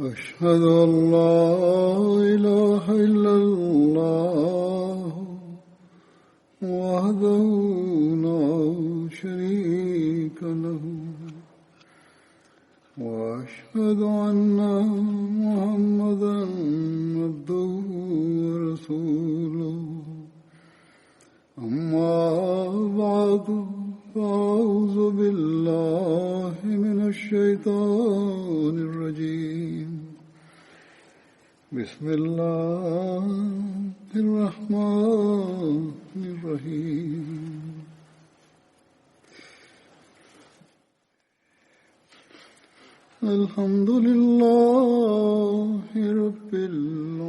أشهد أن لا إله إلا الله وحده لا شريك له وأشهد أن محمدا عبده ورسوله أما بعد فأعوذ بالله من الشيطان الرجيم بسم الله الرحمن الرحيم الحمد لله رب العالمين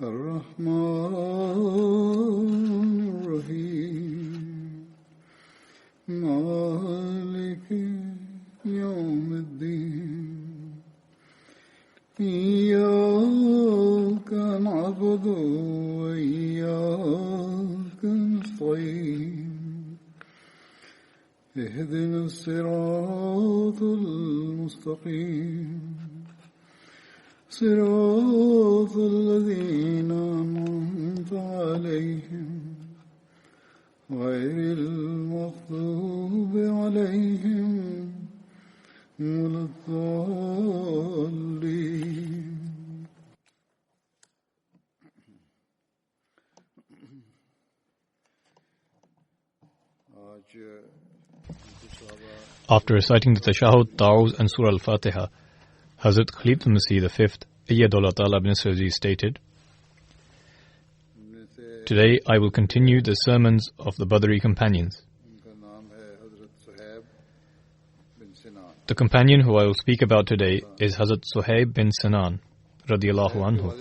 الرحمن الرحيم مالك يوم الدين إياك نعبد وإياك نستعين اهدنا الصراط المستقيم صراط الذين أنعمت عليهم غير المغضوب عليهم ولا الضالين. After reciting the Tashahhud, Ta'awuz and Surah Al-Fatiha, Hazrat Khalifatul Masih V, Ayyadullah Ta'ala bin Nasr stated, "Today I will continue the sermons of the Badri companions. The companion who I will speak about today is Hazrat Suhaib bin Sinan, radiyallahu anhu.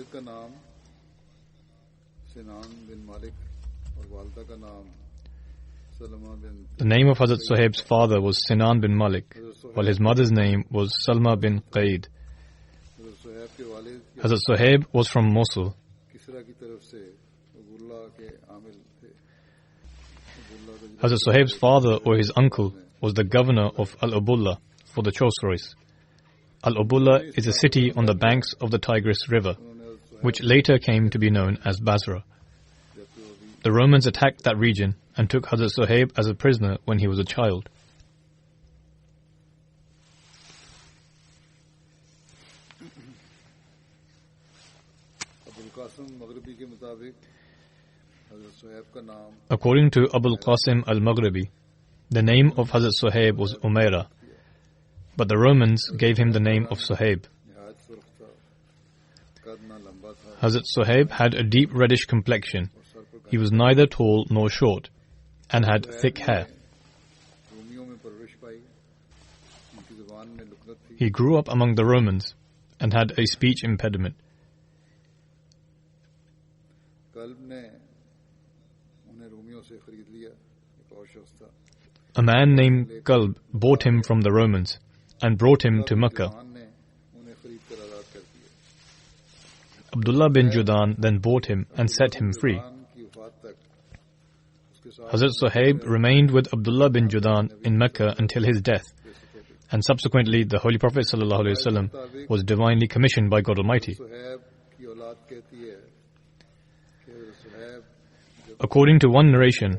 The name of Hazrat Suhaib's father was Sinan bin Malik, while his mother's name was Salma bin Qaid. Hazrat Suhaib was from Mosul. Hazrat Suhaib's father or his uncle was the governor of Al-Ubulla for the Chosrois. Al-Ubulla is a city on the banks of the Tigris River, which later came to be known as Basra. The Romans attacked that region and took Hazrat Suhaib as a prisoner when he was a child. According to Abul Qasim al-Maghribi, the name of Hazrat Suhaib was Umaira, but the Romans gave him the name of Suhaib. Hazrat Suhaib had a deep reddish complexion. He was neither tall nor short, and had thick hair. He grew up among the Romans, and had a speech impediment. A man named Kalb bought him from the Romans, and brought him to Mecca. Abdullah bin Judan then bought him and set him free. Hazrat Suhaib remained with Abdullah bin Judan in Mecca until his death, and subsequently the Holy Prophet ﷺ was divinely commissioned by God Almighty. According to one narration,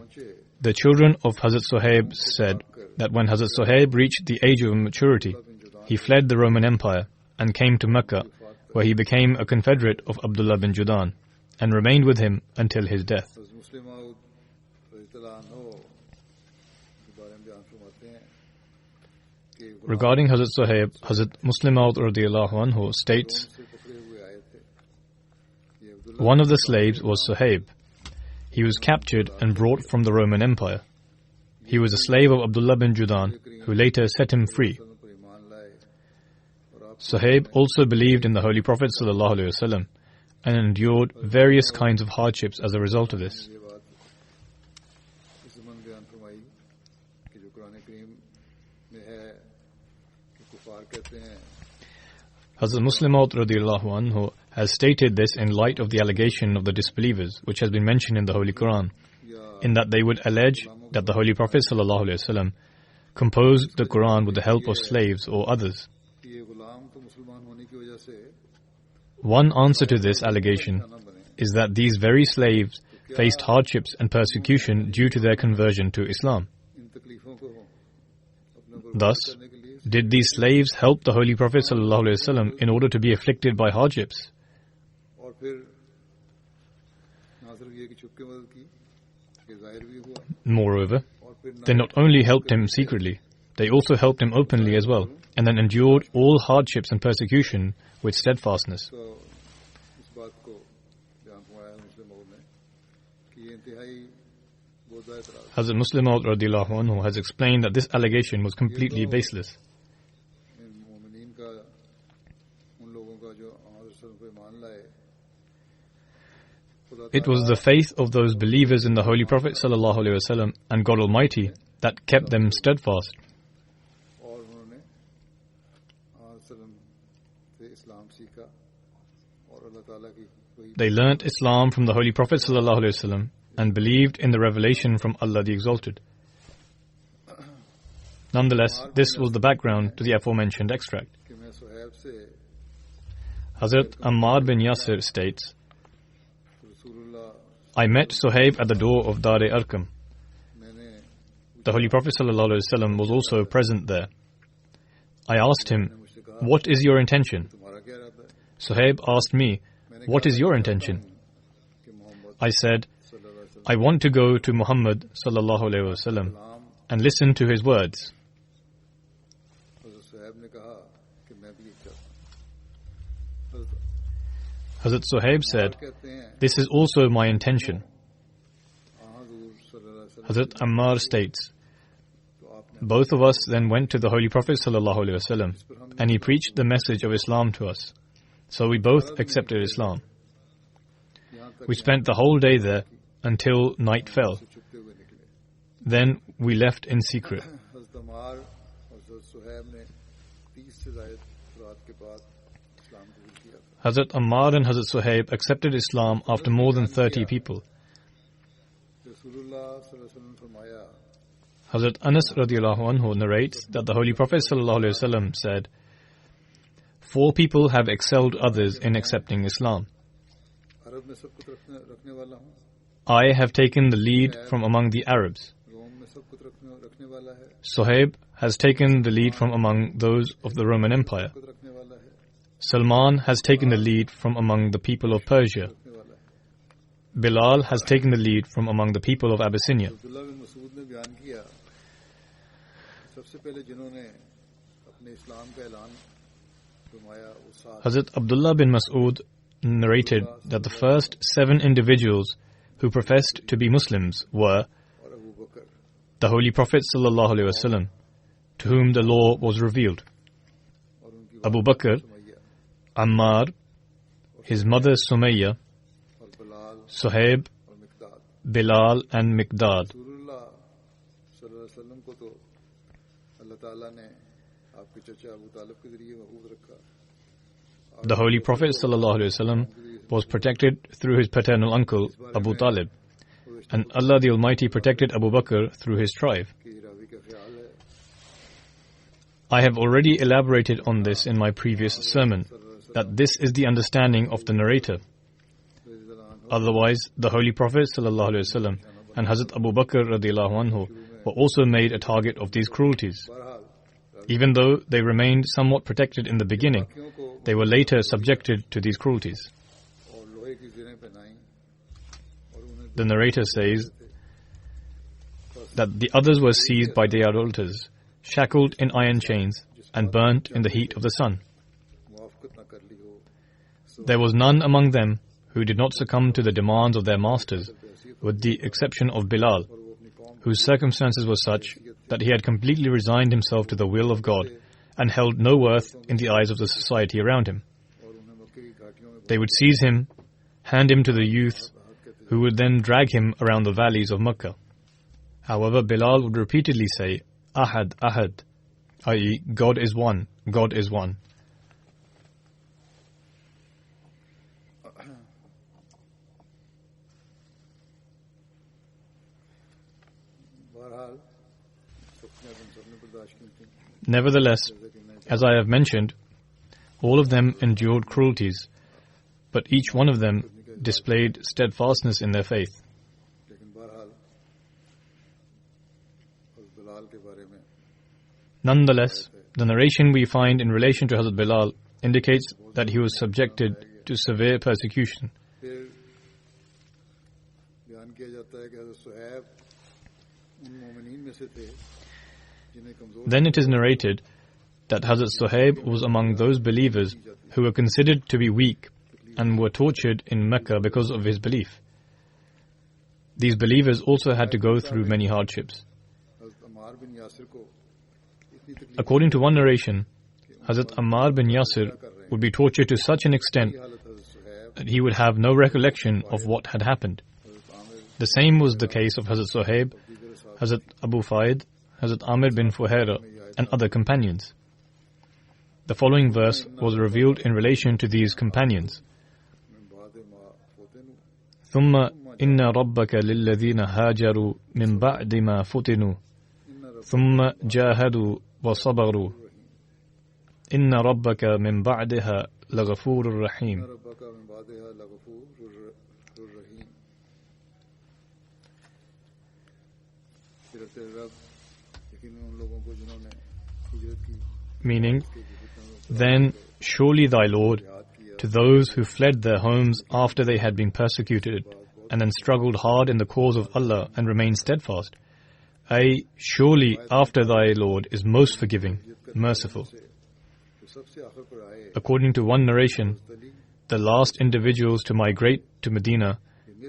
the children of Hazrat Suhaib said that when Hazrat Suhaib reached the age of maturity, he fled the Roman Empire and came to Mecca, where he became a confederate of Abdullah bin Judan and remained with him until his death. Regarding Hazrat Suhaib, Hazrat Muslim Maud radiyallahu anhu states, one of the slaves was Suhaib. He was captured and brought from the Roman Empire. He was a slave of Abdullah bin Judan, who later set him free. Suhaib also believed in the Holy Prophet ﷺ and endured various kinds of hardships as a result of this. Hazrat Muslim Maud radiyallahu anhu has stated this in light of the allegation of the disbelievers, which has been mentioned in the Holy Quran, in that they would allege that the Holy Prophet ﷺ composed the Quran with the help of slaves or others. कि ये गुलाम तो मुसलमान होने की वजह से One answer to this allegation is that these very slaves faced hardships and persecution due to their conversion to Islam. इन तकलीफों को अपने ऊपर Thus, करने के लिए did these slaves help the Holy Prophet ﷺ in order to be afflicted by hardships? और फिर ना सिर्फ ये कि छुप के मदद की ये जाहिर भी हुआ Moreover, और फिर they not only helped him secretly, they also helped him openly as well, and then endured all hardships and persecution with steadfastness. तो इस बात को ध्यान फरमाया मुस्लिम ने कि ये इंतहाई बोधा एतराज Hazrat Muslim Maud radiallahu anhu has explained that this allegation was completely baseless. इन मोमिनीन का उन लोगों का जो हमारे पे मान लाए खुदा It was the faith of those believers in the Holy Prophet ﷺ and God Almighty that kept them steadfast. और उन्होंने सल्लम से इस्लाम सीखा और अल्लाह ताला की वही They learnt Islam from the Holy Prophet ﷺ and believed in the revelation from Allah the Exalted. Nonetheless, this was the background to the aforementioned extract. कि मैं सुहैब से Hazrat Ammar bin Yasir states, रसूलुल्लाह I met Suhaib at the door of Dar-e Arqam. मैंने The Holy Prophet ﷺ was also present there. I asked him, मुझसे कहा what is your intention? तुम्हारा क्या इरादा है Suhaib asked me, what is your intention? कि Mohammad I said, सल्लल्लाहु अलैहि वसल्लम I want to go to Muhammad ﷺ सलाम and listen to his words. हज़रत सुहैब ने कहा कि मैं भी एक चाहता Hazrat Suhaib said, कहते हैं this is also my intention. हज़ूर सल्लल्लाहु अलैहि वसल्लम Hazrat Ammar states, तो आपने both of us then went to the Holy Prophet ﷺ and he preached the message of Islam to us. So we both accepted Islam. यहाँ तक We spent the whole day there until night fell. से छुपते हुए निकले Then we left in secret. हज़रत अम्मार और हज़रत सुहैब ने 30 से ज़ायद रात के बाद इस्लाम कबूल किया था Hazrat Ammar and Hazrat Suhaib accepted Islam after more than 30 people. रसूलुल्लाह सल्लल्लाहु अलैहि वसल्लम ने फरमाया Hazrat Anas radiallahu anhu narrates that the Holy Prophet sallallahu alaihi wasallam said, 4 people have excelled others in accepting Islam. अरब में सब कुछ रखने वाला हूँ I have taken the lead from among the Arabs. रोम में सब कुछ रखने वाला है Suhaib has taken the lead from among those of the Roman Empire. कुछ रखने वाला है Salman has taken the lead from among the people of Persia. रखने वाला है Bilal has taken the lead from among the people of Abyssinia. Abdullah बिन मसूद ने बयान किया सबसे पहले जिन्होंने अपने इस्लाम का ऐलान फरमाया वो सात Hazrat Abdullah bin Mas'ud narrated that the first 7 individuals who professed to be Muslims were और अबू बकर the Holy Prophet sallallahu alaihi wasallam, to whom the law was revealed, और उनकी Abu Bakr, Sumaiya Ammar, his mother Sumayya, और Bilal Suhaib, और Mekdad Bilal and Miqdad. रसूलुल्लाह सल्लल्लाहु अलैहि वसल्लम को तो अल्लाह ताला ने आपके चचा अबू तालिब के जरिए महफूज रखा The Holy Prophet sallallahu alaihi wasallam was protected through his paternal uncle Abu Talib, and Allah the Almighty protected Abu Bakr through his tribe. कि रावी का ख्याल है I have already elaborated on this in my previous sermon, that this is the understanding of the narrator. Otherwise, the Holy Prophet sallallahu alaihi wasallam and Hazrat Abu Bakr radiallahu anhu were also made a target of these cruelties. बहरहाल Even though they remained somewhat protected in the beginning, बाकियों को they were later subjected to these cruelties. और लोहे की ज़रें पहनाई और उन्हें The narrator says that the others were seized by the idolaters, shackled in iron chains, and burnt in the heat of the sun. मुआफ़क़त न कर ली हो There was none among them who did not succumb to the demands of their masters, with the exception of Bilal, और वो अपनी कौम whose circumstances were such that he had completely resigned himself to the will of God and held no worth in the eyes of the society around him. और उन्हें मक्के की घाटियों में They would seize him, hand him to the youths, who would then drag him around the valleys of Makkah. However, Bilal would repeatedly say, Ahad, Ahad, i.e., God is one, God is one. बहरहाल सबने सबने Nevertheless, as I have mentioned, all of them endured cruelties, but each one of them displayed steadfastness in their faith. Nonetheless, the narration we find in relation to Hazrat Bilal indicates that he was subjected to severe persecution. Then it is narrated that Hazrat Suhaib was among those believers who were considered to be weak and were tortured in Mecca because of his belief. These believers also had to go through many hardships. According to one narration, Hazrat Ammar bin Yasir would be tortured to such an extent that he would have no recollection of what had happened. The same was the case of Hazrat Suhaib, Hazrat Abu Faid, Hazrat Amir bin Fuhaira, and other companions. The following verse was revealed in relation to these companions. ثُمَّ إِنَّ رَبَّكَ لِلَّذِينَ هَاجَرُوا مِنْ بَعْدِ مَا فُتِنُوا ثُمَّ جَاهَدُوا وَصَبَرُوا إِنَّ رَبَّكَ مِنْ بَعْدِهَا لَغَفُورٌ رَحِيمٌ. Meaning, then surely thy Lord, to those who fled their homes after they had been persecuted and then struggled hard in the cause of Allah and remained steadfast, surely after thy Lord is most forgiving, merciful. According to one narration, the last individuals to migrate to Medina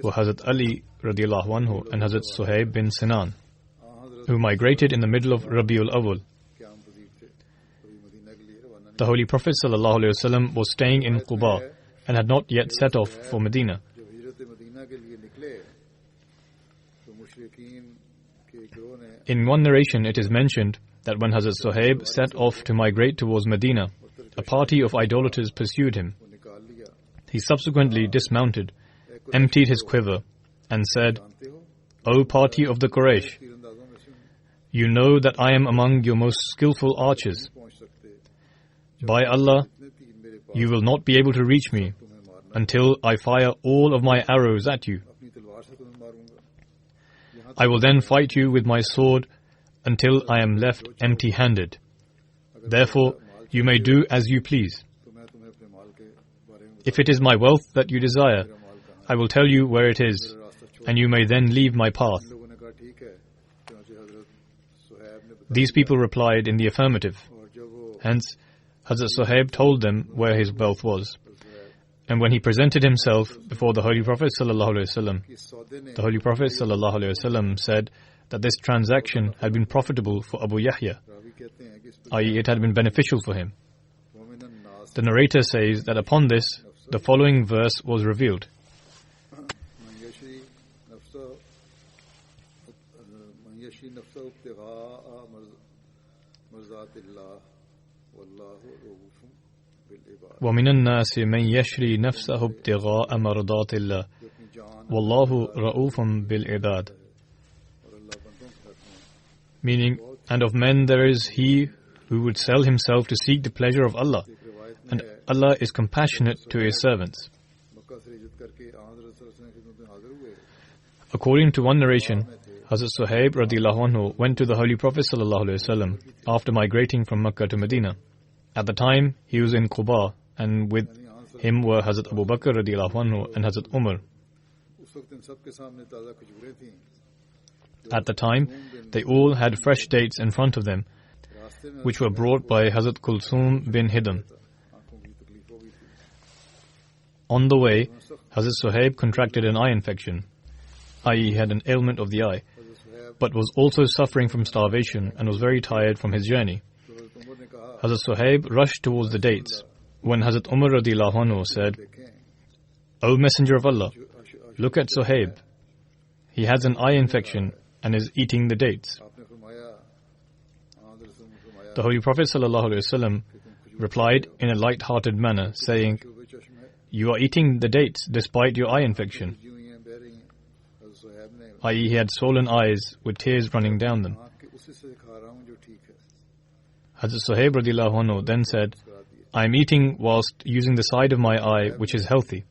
were Hazrat Ali radiallahu anhu and Hazrat Suhaib bin Sinan, who migrated in the middle of Rabiul Awwal. The Holy Prophet ﷺ was staying in Quba and had not yet set off for Medina. In one narration, it is mentioned that when Hazrat Suhaib set off to migrate towards Medina, a party of idolaters pursued him. He subsequently dismounted, emptied his quiver, and said, "O party of the Quraysh, you know that I am among your most skillful archers. By Allah, you will not be able to reach me until I fire all of my arrows at you. I will then fight you with my sword until I am left empty-handed. Therefore, you may do as you please. If it is my wealth that you desire, I will tell you where it is, and you may then leave my path." These people replied in the affirmative. Hence, Hazrat Suhaib told them where his wealth was. And when he presented himself before the Holy Prophet ﷺ, the Holy Prophet ﷺ said that this transaction had been profitable for Abu Yahya, i.e. it had been beneficial for him. The narrator says that upon this, the following verse was revealed. وَمِنَ النَّاسِ مَنْ يَشْرِي نَفْسَهُ ابْتِغَاءَ مَرْضَاتِ اللَّهِ وَاللَّهُ رَءُوفٌ بِالْعِبَادِ. Meaning, and of men there is he who would sell himself to seek the pleasure of Allah, and Allah is compassionate to His servants. According to one narration, Hazrat Suhaib radiallahu anhu went to the Holy Prophet ﷺ after migrating from Mecca to Medina. At the time, he was in Quba, and with him were Hazrat Abu Bakr radiallahu anhu and Hazrat Umar. At the time, they all had fresh dates in front of them, which were brought by Hazrat Kulsum bin Hidam. On the way, Hazrat Suhaib contracted an eye infection, i.e. he had an ailment of the eye, but was also suffering from starvation and was very tired from his journey. Hazrat Suhaib rushed towards the dates, when Hazrat Umar radiallahu anhu said, "O Messenger of Allah, look at Suhaib. He has an eye infection and is eating the dates." The Holy Prophet ﷺ replied in a light-hearted manner, saying, "You are eating the dates despite your eye infection," i.e. he had swollen eyes with tears running down them. Hazrat Suhaib radiyallahu anhu then said, I am eating whilst using the side of my eye which is healthy.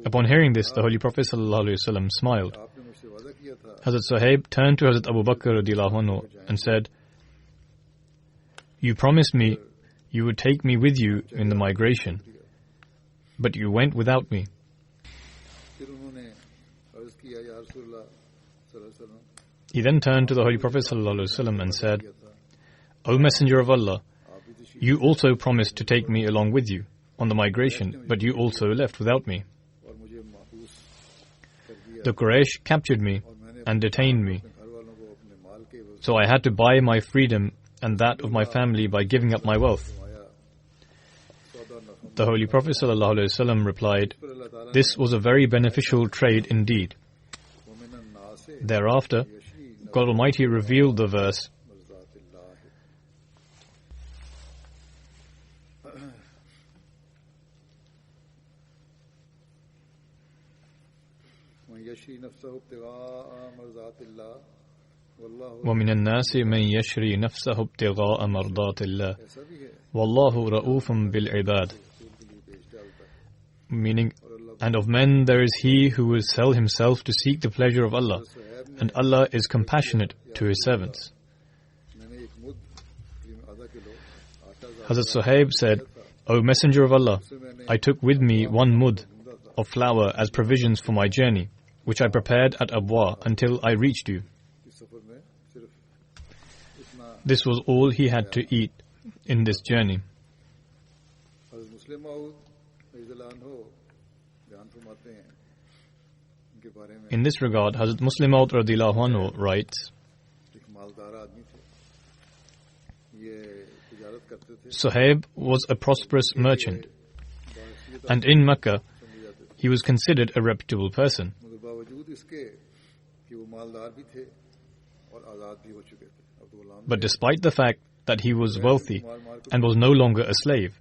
Upon hearing this, the Holy Prophet ﷺ smiled. आपने मुझसे वादा किया था Hazrat Suhaib turned to Hazrat Abu Bakr radiyallahu anhu and said, You promised me you would take me with you in the migration, but you went without me. फिर उन्होंने अर्ज किया या रसूलुल्लाह सल्लल्लाहु अलैहि वसल्लम He then turned to the Holy Prophet ﷺ and said, O Messenger of Allah, you also promised to take me along with you on the migration, but you also left without me. और मुझे महबूस कर दिया The Quraysh captured me और मैंने and detained me, अपने घर वालों को अपने माल के एवज so I had to buy my freedom and that of my family by giving up my wealth. आया सौदा नफा The Holy Prophet ﷺ replied, पर अल्लाह ताला This was a very beneficial trade indeed. ने मोमिन नासे Thereafter, यशरी God Almighty revealed the verse, मर्ज़ातिल्लाह वमन यशरी नफ्सहु इब्तिगाअ मर्ज़ातिल्लाह वल्लाहु وَمِنَ النَّاسِ مَنْ يَشْرِي نَفْسَهُ ابْتِغَاءَ مَرْضَاتِ اللَّهِ ऐसा भी है وَاللَّهُ رَؤُوفٌ بِالْعِبَادِ. रसूल के लिए बेच डालता है Meaning, और अल्लाह and of men there is he who will sell himself to seek the pleasure of Allah, Suhaib ने and Allah is compassionate to His servants. मैंने एक मुद्द करीब आधा किलो आटा Hazrat Suhaib said, O Messenger of Allah, I took with me 1 mud of flour as provisions for my journey, which I prepared at Abwa until I reached you. इस सफर में सिर्फ इतना This was all he had to eat in this journey. हज़रत मुस्लिम मऊद रज़ियल्लाहु अन्हु बयान फरमाते हैं उनके बारे में In this regard, Hazrat Muslim Maud radiyallahu anhu writes, एक मालदार आदमी थे ये तिजारत करते थे Suhaib was a prosperous merchant, बाहसियत and in Mecca, समझे जाते थे he was considered a reputable person. मगर बावजूद इसके कि वो मालदार भी थे और आज़ाद भी हो चुके थे अब तो गुलाम But despite the fact that he was wealthy and was no longer a slave,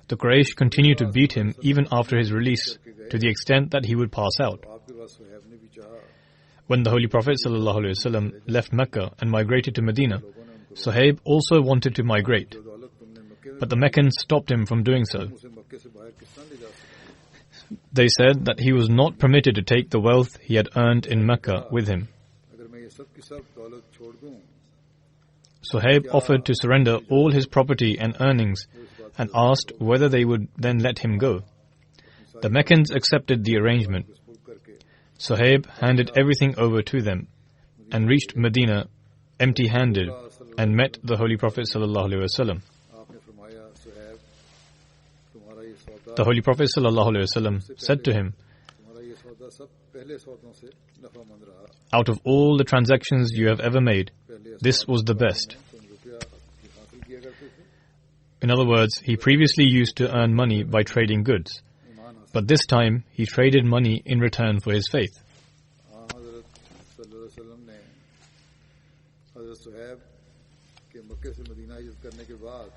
the Quraysh continued to beat him even after his release, to the extent that he would pass out. आपके पास सुहैब ने भी चाहा When the Holy Prophet ﷺ left Mecca and migrated to Medina, Suhaib also wanted to migrate, जो दौलत तुमने मक्के में but the Meccans stopped him from doing so. उसे मक्के से बाहर किस तरह ले जा सकते They said that he was not permitted to take the wealth he had earned in Mecca with him. अगर मैं ये सब की सब दौलत छोड़ दूं Suhaib offered to surrender all his property and earnings and asked whether they would then let him go. The Meccans accepted the arrangement. Spur करके Suhaib handed everything over to them and reached Medina empty-handed and met the Holy Prophet ﷺ. आपने फरमाया सुहैब तुम्हारा ये सौदा The Holy Prophet ﷺ said to him, तुम्हारा ये सौदा सब पहले सौदों से नफामंद रहा Out of all the transactions you have ever made, पहले this was the best. तुम रुपया हासिल किया करते थे In other words, he previously used to earn money by trading goods, ईमान हासिल but this time he traded money in return for his faith. हाँ हजरत सल्लल्लाहु अलैहि वसल्लम ने हजरत सुहैब के मक्के से मदीना हिजरत करने के बाद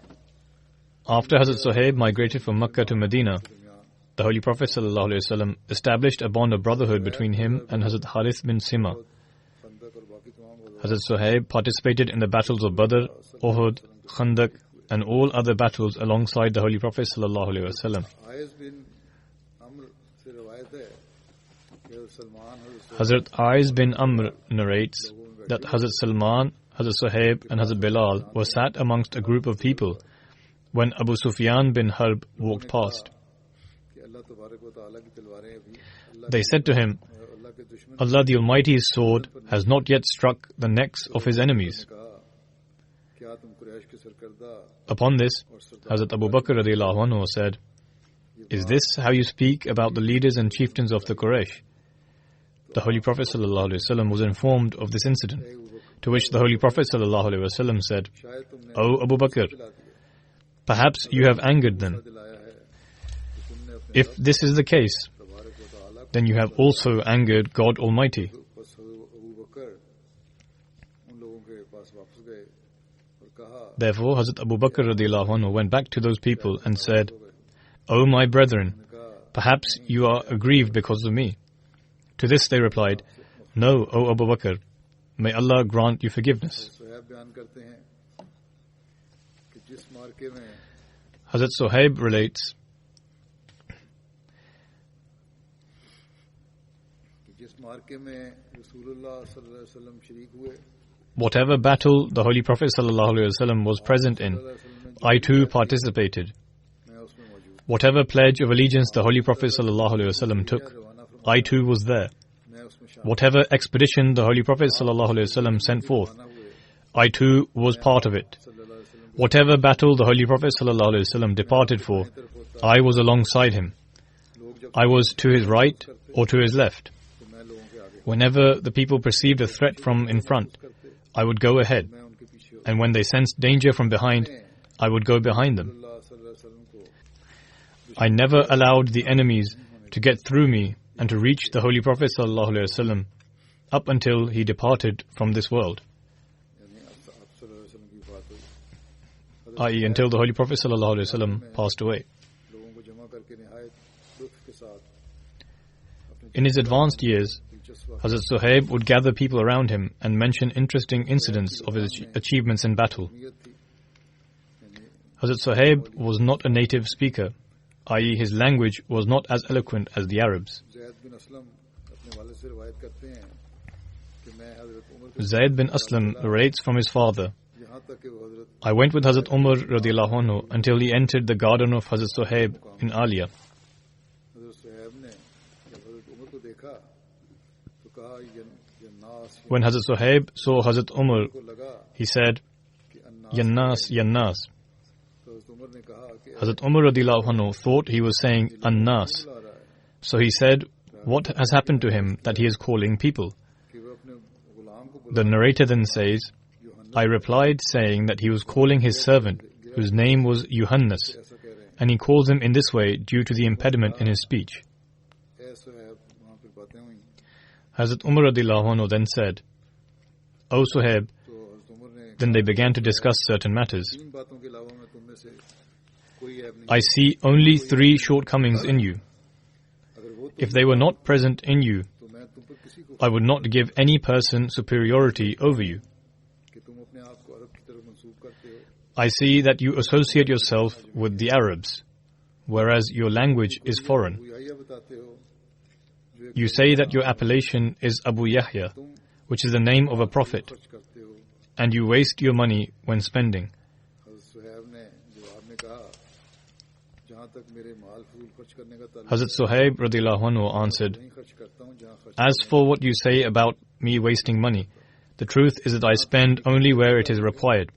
After Hazrat Suhaib migrated from Mecca to Medina, दरमियान the Holy Prophet ﷺ established a bond of brotherhood between him and Hazrat Harith bin Sima. खंदक और बाकी तमाम Hazrat Suhaib participated in the battles of Badr, Uhud, Khandak, and all other battles alongside the Holy Prophet ﷺ. आयस बिन अम्र से रवायत है कि हजरत Salman Hazrat Aiz bin Amr narrates that Hazrat Salman, Hazrat Suhaib, and Hazrat Bilal were sat amongst a group of people when Abu Sufyan bin Harb walked past. कि अल्लाह तबारक व तआला की तलवारें अभी अल्लाह They said to him, अल्लाह के दुश्मन Allah the Almighty's sword has not yet struck the necks of His enemies. ने कहा क्या तुम कुरैश के सरकर्दा Upon this, और सरदार Hazrat Abu Bakr radiyallahu anhu said, Is this how you speak about the leaders and chieftains of the Quraysh? The Holy Prophet ﷺ was informed of this incident, to which the Holy Prophet ﷺ said, शायद तुमने O Abu Bakr, दिला दिया perhaps you have angered them. दिलाया है कि तुमने अपने If this is the case, तबारक व तआला then you have also angered God Almighty. बस अबू बकर उन लोगों के पास वापस गए और कहा Therefore, Hazrat Abu Bakr radiyallahu anhu went back to those people and said, O my brethren, कहा perhaps you are aggrieved because of me. To this they replied, No, O Abu Bakr, may Allah grant you forgiveness. Suhaib बयान करते हैं जिस मार्के में Hazrat Suhaib relates जिस मार्के में रसूलुल्लाह सल्लल्लाहु अलैहि वसल्लम शरीक हुए whatever battle the Holy Prophet ﷺ was present in, I too participated. मैं उसमें मौजूद Whatever pledge of allegiance the Holy Prophet ﷺ took, I too was there. मैं उसमें शामिल Whatever expedition the Holy Prophet ﷺ sent forth, I too was part of it. सल्लल्लाहु अलैहि वसल्लम Whatever battle the Holy Prophet ﷺ departed for, I was alongside him. लोग जब I was to his right or to his left. तो मैं लोगों के आगे Whenever the people perceived a threat from in front, I would go ahead. मैं उनके पीछे होता And when they sensed danger from behind, I would go behind them. अल्लाह सल्लल्लाहु अलैहि वसल्लम को I never allowed the enemies to get through me and to reach the Holy Prophet ﷺ up until he departed from this world, यानी आप सल्लल्लाहु अलैहि वसल्लम की बात हुई i.e. until the Holy Prophet ﷺ passed away. लोगों को जमा करके निहायत लुत्फ के साथ अपने In his advanced years, दिलचस्प Hazrat Suhaib would gather people around him and mention interesting incidents of his achievements in battle. नीयत थी यानी Hazrat Suhaib was not a native speaker, i.e. his language was not as eloquent as the Arabs. ज़ैद बिन असलम अपने वालिद से रिवायत करते हैं कि मैं हज़रत उमर के Zayd bin Aslam relates from his father, यहाँ तक कि वो हज़रत I went with Hazrat Umar radiallahu anhu until he entered the garden of Hazrat Suhaib in Alia. हज़रत सुहैब ने जब हज़रत उमर को देखा तो कहा ये नास When Hazrat Suhaib saw Hazrat Umar, को लगा he said, कि अन्नास Yannas, Yannas. तो हज़रत उमर ने कहा कि Hazrat Umar radiallahu anhu thought he was saying Annas. बुला रहा है So he said, what has happened to him that he is calling people? कि वो अपने गुलाम को बुला The narrator then says, I replied saying that he was calling his servant, whose name was Yuhannas, ऐसा कह रहे हैं and he calls him in this way due to the impediment in his speech. ऐ सुहैब वहाँ पर बातें हुई Hazrat Umar radiallahu anhu then said, O Suhaib, तो हज़रत उमर ने then they began to discuss certain matters. तीन बातों के अलावा मैं तुम में से कोई ऐब नहीं I see only 3 shortcomings in you. अगर वो If they were not present in you, तो मैं तुम पर किसी को I would not give any person superiority over you. कि तुम अपने आप को अरब की तरफ मंसूब करते हो I see that you associate yourself with the Arabs, whereas your language is foreign. Abu Yahya बताते हो जो एक You say that your appellation is Abu Yahya, तुम which is the name of a prophet, खर्च करते हो and you waste your money when spending. हज़रत सुहैब ने जवाब में कहा जहाँ तक मेरे माल फजूल खर्च करने का ताल्लुक Hazrat Suhaib radiallahu anhu answered, नहीं खर्च करता हूँ जहाँ खर्च As for what you say about me wasting money, the truth is that I spend only where it is required,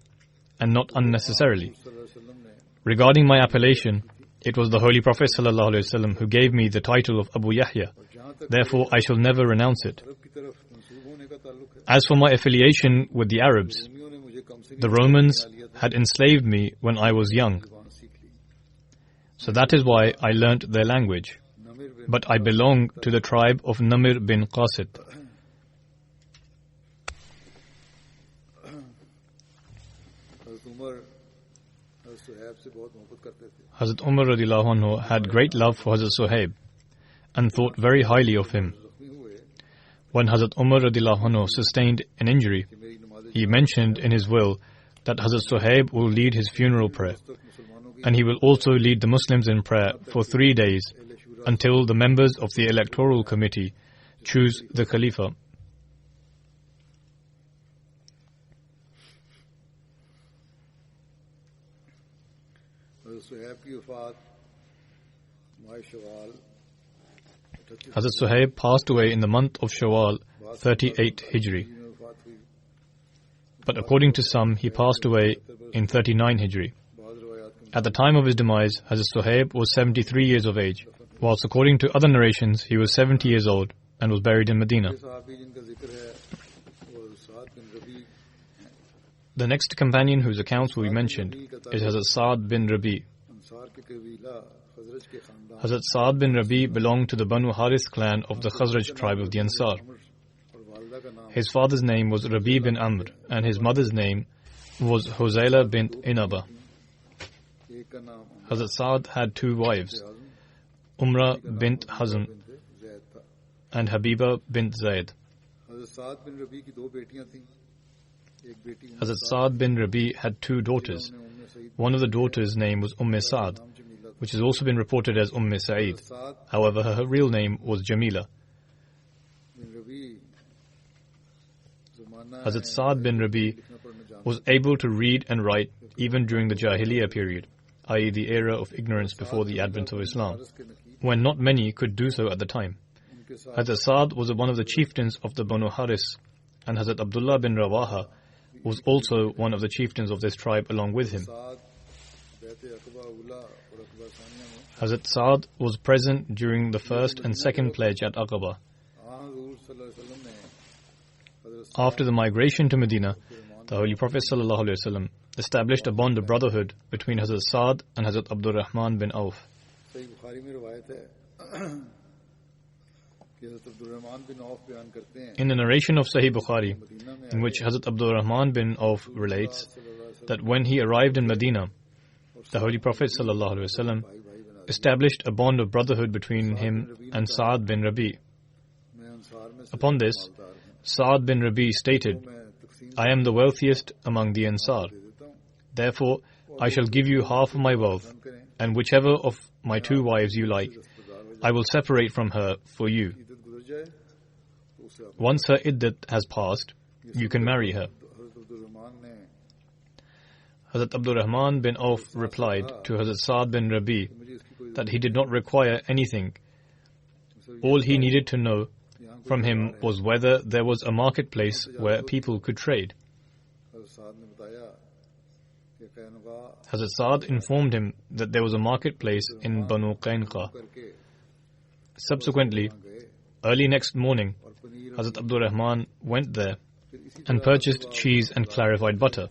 and not unnecessarily. सल्लल्लाहु अलैहि वसल्लम ने Regarding my appellation, it was the Holy Prophet ﷺ who gave me the title of Abu Yahya. और जहाँ तक Therefore, I shall never renounce it. अरब की तरफ मंसूब होने का ताल्लुक है As for my affiliation with the Arabs, रोमियों ने मुझे कम से the कम Romans बना लिया था had enslaved me when I was young, ज़ुबान सीख ली so that is why I learnt their language. नमीर बिन But I belong to the tribe of Namir bin Qasid. हज़रत उमर हज़रत सुहैब से बहुत मोहब्बत करते थे Hazrat Umar radiallahu anhu had great love for Hazrat Suhaib and thought very highly of him. जख्मी हुए When Hazrat Umar radiallahu anhu sustained an injury, कि मेरी नमाज he mentioned in his will that Hazrat Suhaib will lead his funeral prayer, तक मुसलमानों की and he will also lead the Muslims in prayer for 3 days अहले शुरा until the members of the electoral committee choose the Khalifa. हज़रत सुहैब की वफ़ात माह Shawwal 38 Hazrat Suhaib passed away in the month of Shawwal, 38 Hijri. में वफ़ात हुई But according to some, he passed away in 39 Hijri. बाद रवायात के At the time of his demise, Hazrat Suhaib was 73 years of age, whilst according to other narrations, he was 70 years old and was buried in Medina. सहाबी जिनका जिक्र है वो साद बिन रबी The next companion whose accounts will be mentioned is Hazrat Saad bin Rabi. Ansar के कबीला खजरज के खानदान Hazrat Saad bin Rabi belonged to the Banu Harith clan of the Khazraj tribe of the Ansar. अमर और वालदा का नाम His father's name was Rabi bin Amr and his mother's name was Huzayla bint Inaba. एक का नाम Hazrat Saad had 2 wives, Azam Umrah bint Hazm बिन जैद था and Habiba bint Zayd. हज़रत साद बिन रबी की 2 बेटियां थीं एक बेटी Hazrat Saad bin Rabi had 2 daughters. उन्हें उम्मे one of the daughters' name was Saad, which has also been reported as Sa'id. However, her real name was Jamila. Hazrat Saad bin Rabi was able to read and write even during the Jahiliyyah period, i.e. the era of ignorance before the advent of Islam, when not many could do so at the time. Hazrat Saad was one of the chieftains of the Banu Haris, and Hazrat Abdullah bin Rawaha was also one of the chieftains of this tribe along with him. Hazrat Saad was present during the first and second pledge at Aqaba. After the migration to Medina, the Holy Prophet ﷺ established a bond of brotherhood between Hazrat Saad and Hazrat Abdul Rahman bin Auf. In the narration of Sahih Bukhari, in which Hazrat Abdul Rahman bin Auf relates that when he arrived in Medina, the Holy Prophet ﷺ established a bond of brotherhood between him and Saad bin Rabi. Upon this, Saad bin Rabi stated, "I am the wealthiest among the Ansar. Therefore, I shall give you half of my wealth, and whichever of my two wives you like, I will separate from her for you. Once her iddat has passed, you can marry her." Hazrat Abdul Rahman bin Auf replied to Hazrat Saad bin Rabi that he did not require anything. All he needed to know from him was whether there was a marketplace where people could trade. Hazrat Saad informed him that there was a marketplace in Banu Qainqa. Subsequently, early next morning, Hazrat Abdul Rahman went there and purchased cheese and clarified butter.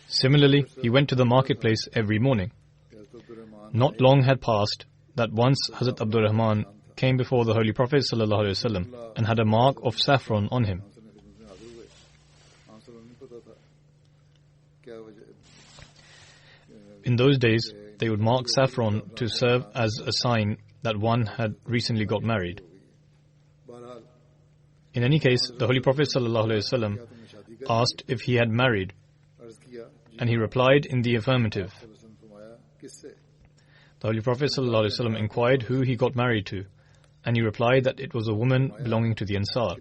Similarly, he went to the marketplace every morning. Not long had passed that once Hazrat Abdul Rahman came before the Holy Prophet ﷺ and had a mark of saffron on him. In those days, they would mark saffron to serve as a sign that one had recently got married. In any case, the Holy Prophet ﷺ asked if he had married, and he replied in the affirmative. The Holy Prophet ﷺ inquired who he got married to, and he replied that it was a woman belonging to the Ansar.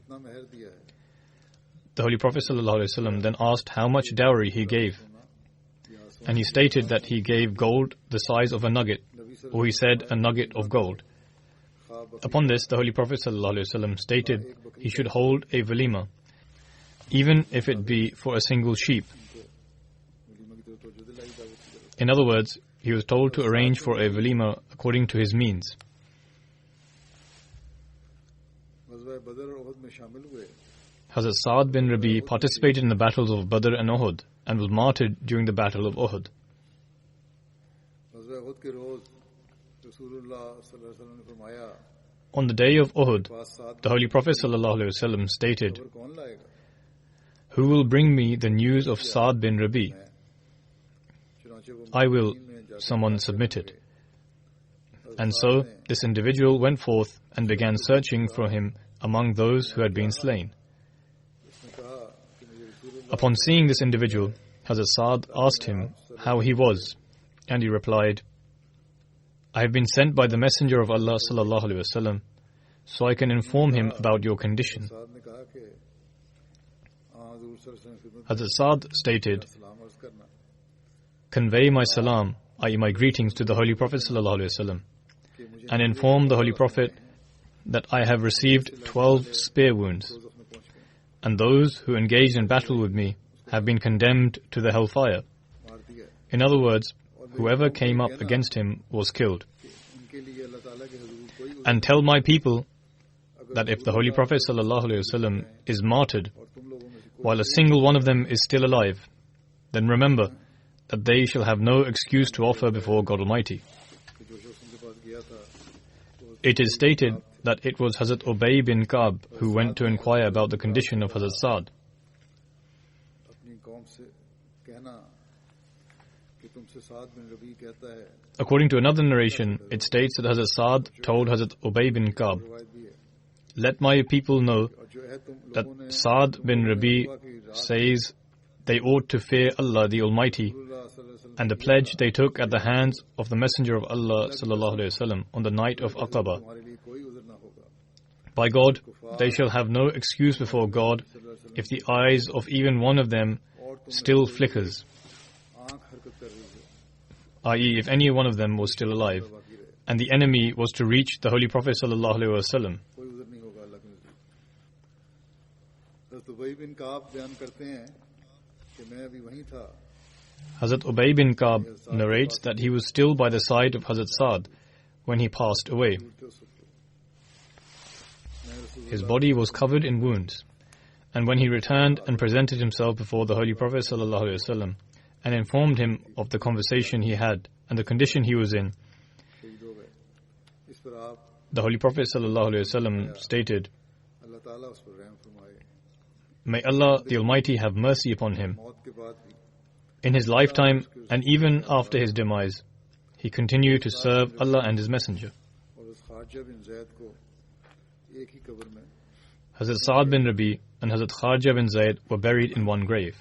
The Holy Prophet ﷺ then asked how much dowry he gave, and he stated that he gave gold the size of a nugget, or he said a nugget of gold. Upon this, the Holy Prophet ﷺ stated he should hold a walima, even if it be for a single sheep. In other words, he was told to arrange for a walima according to his means. Hazrat Saad bin Rabi participated in the battles of Badr and Uhud and was martyred during the battle of Uhud. On the day of Uhud, the Holy Prophet ﷺ stated, "Who will bring me the news of Saad bin Rabi?" "I will," someone submitted. And so this individual went forth and began searching for him among those who had been slain. Upon seeing this individual, Hazrat Saad asked him how he was, and he replied, "I have been sent by the Messenger of Allah ﷺ, so I can inform him about your condition." Hazrat Saad stated, "Convey my salam, i.e. my greetings to the Holy Prophet ﷺ, and inform the Holy Prophet that I have received 12 spear wounds, and those who engaged in battle with me have been condemned to the hellfire." In other words, whoever came up against him was killed. "And tell my people that if the Holy Prophet ﷺ is martyred, while a single one of them is still alive, then remember that they shall have no excuse to offer before God Almighty." It is stated that it was Hazrat Ubay bin Ka'b who went to inquire about the condition of Hazrat Saad. According to another narration, it states that Hazrat Saad told Hazrat Ubay bin Ka'b, "Let my people know that Saad bin Rabi says they ought to fear Allah the Almighty and the pledge they took at the hands of the Messenger of Allah sallallahu alaihi wasallam on the night of Aqaba. By God, they shall have no excuse before God if the eyes of even one of them still flickers, i.e., if any one of them was still alive, and the enemy was to reach the Holy Prophet sallallahu alaihi wasallam. Hazrat Ubay bin Ka'b narrates that he was still by the side of Hazrat Sa'd when he passed away. His body was covered in wounds, and when he returned and presented himself before the Holy Prophet ﷺ and informed him of the conversation he had and the condition he was in, the Holy Prophet ﷺ stated, "May Allah the Almighty have mercy upon him. In his lifetime and even after his demise, he continued to serve Allah and His Messenger." Hazrat Sa'd bin Rabi and Hazrat Kharja bin Zayd were buried in one grave.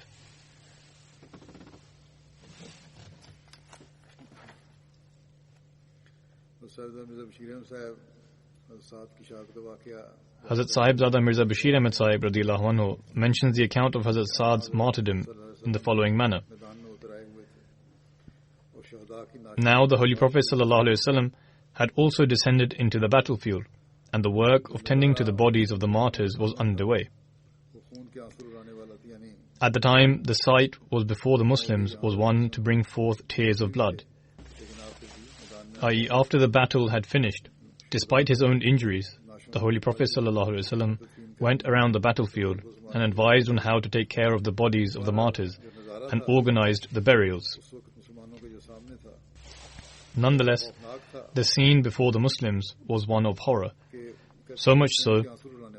Hazrat Sahibzada Mirza Bashir Ahmed Sahib radiyallahu anhu mentions the account of Hazrat Sa'd's martyrdom in the following manner. Now the Holy Prophet ﷺ had also descended into the battlefield, and the work of tending to the bodies of the martyrs was underway. At the time the sight was before the Muslims was one to bring forth tears of blood, i.e., after the battle had finished, despite his own injuries, the Holy Prophet ﷺ went around the battlefield and advised on how to take care of the bodies of the martyrs and organized the burials. Nonetheless, the scene before the Muslims was one of horror, so much so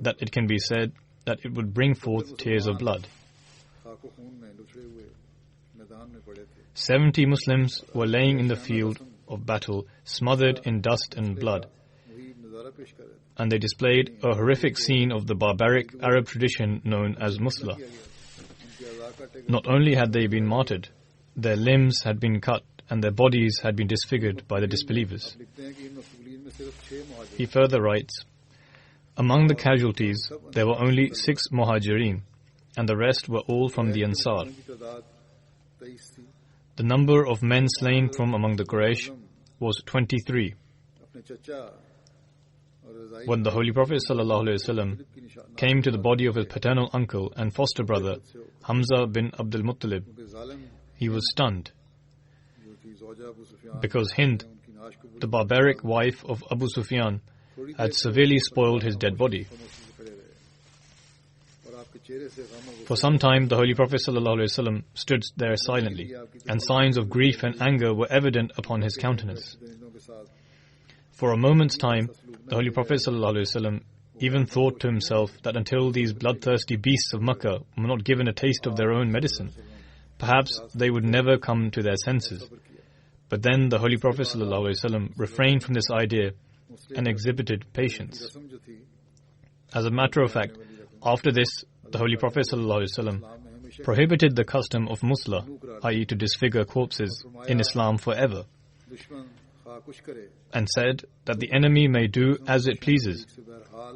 that it can be said that it would bring forth tears of blood. 70 Muslims were laying in the field of battle, smothered in dust and blood, and they displayed a horrific scene of the barbaric Arab tradition known as musla. Not only had they been martyred, their limbs had been cut and their bodies had been disfigured by the disbelievers. He further writes, "Among the casualties, there were only 6 Muhajirin, and the rest were all from the Ansar. The number of men slain from among the Quraysh was 23. When the Holy Prophet ﷺ came to the body of his paternal uncle and foster brother, Hamza bin Abdul Muttalib, he was stunned, because Hind, the barbaric wife of Abu Sufyan, had severely spoiled his dead body. For some time, the Holy Prophet ﷺ stood there silently, and signs of grief and anger were evident upon his countenance. For a moment's time, the Holy Prophet ﷺ even thought to himself that until these bloodthirsty beasts of Makkah were not given a taste of their own medicine, perhaps they would never come to their senses. But then the Holy Prophet ﷺ refrained from this idea and exhibited patience. As a matter of fact, after this, the Holy Prophet ﷺ prohibited the custom of musla, i.e., to disfigure corpses, in Islam forever, and said that the enemy may do as it pleases,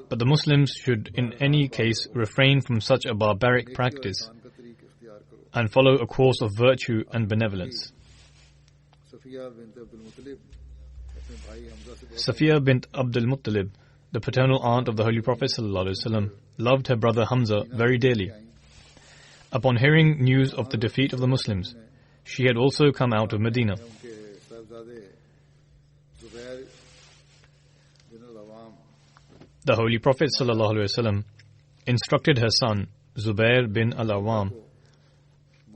but the Muslims should in any case refrain from such a barbaric practice and follow a course of virtue and benevolence. Safiya bint Abdul Muttalib, the paternal aunt of the Holy Prophet ﷺ, loved her brother Hamza very dearly. Upon hearing news of the defeat of the Muslims, she had also come out of Medina. The Holy Prophet ﷺ instructed her son, Zubair bin al-Awwam,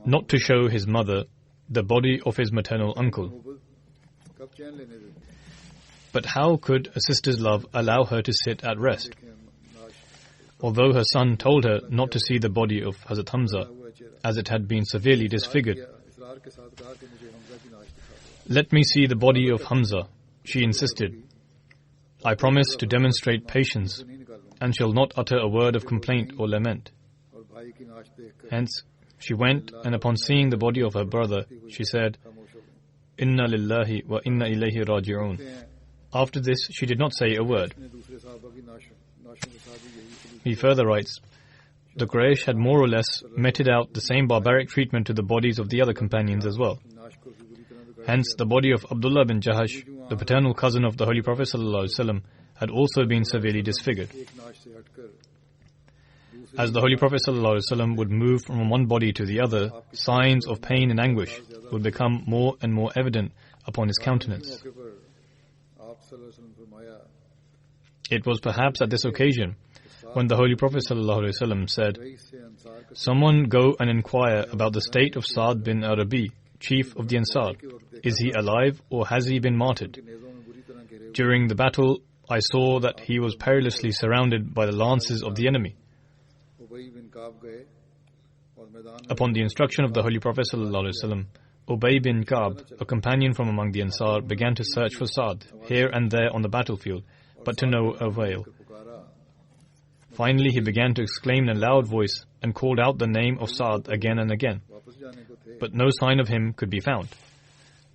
not to show his mother the body of his maternal uncle. But how could a sister's love allow her to sit at rest? Although her son told her not to see the body of Hazrat Hamza, as it had been severely disfigured. "Let me see the body of Hamza," she insisted. "I promise to demonstrate patience and shall not utter a word of complaint or lament." Hence, She went, and upon seeing the body of her brother, she said, Inna lillahi wa inna ilayhi raji'un. After this, she did not say a word. He further writes, the Quraysh had more or less meted out the same barbaric treatment to the bodies of the other companions as well. Hence, the body of Abdullah bin Jahash, the paternal cousin of the Holy Prophet ﷺ, had also been severely disfigured. As the Holy Prophet ﷺ would move from one body to the other, signs of pain and anguish would become more and more evident upon his countenance. It was perhaps at this occasion when the Holy Prophet ﷺ said, someone go and inquire about the state of Sa'd bin Arabi, chief of the Ansar. Is he alive or has he been martyred? During the battle, I saw that he was perilously surrounded by the lances of the enemy. Upon the instruction of the Holy Prophet ﷺ, Ubay bin Ka'b, a companion from among the Ansar, began to search for Sa'd here and there on the battlefield, but to no avail. Finally, he began to exclaim in a loud voice and called out the name of Sa'd again and again, but no sign of him could be found.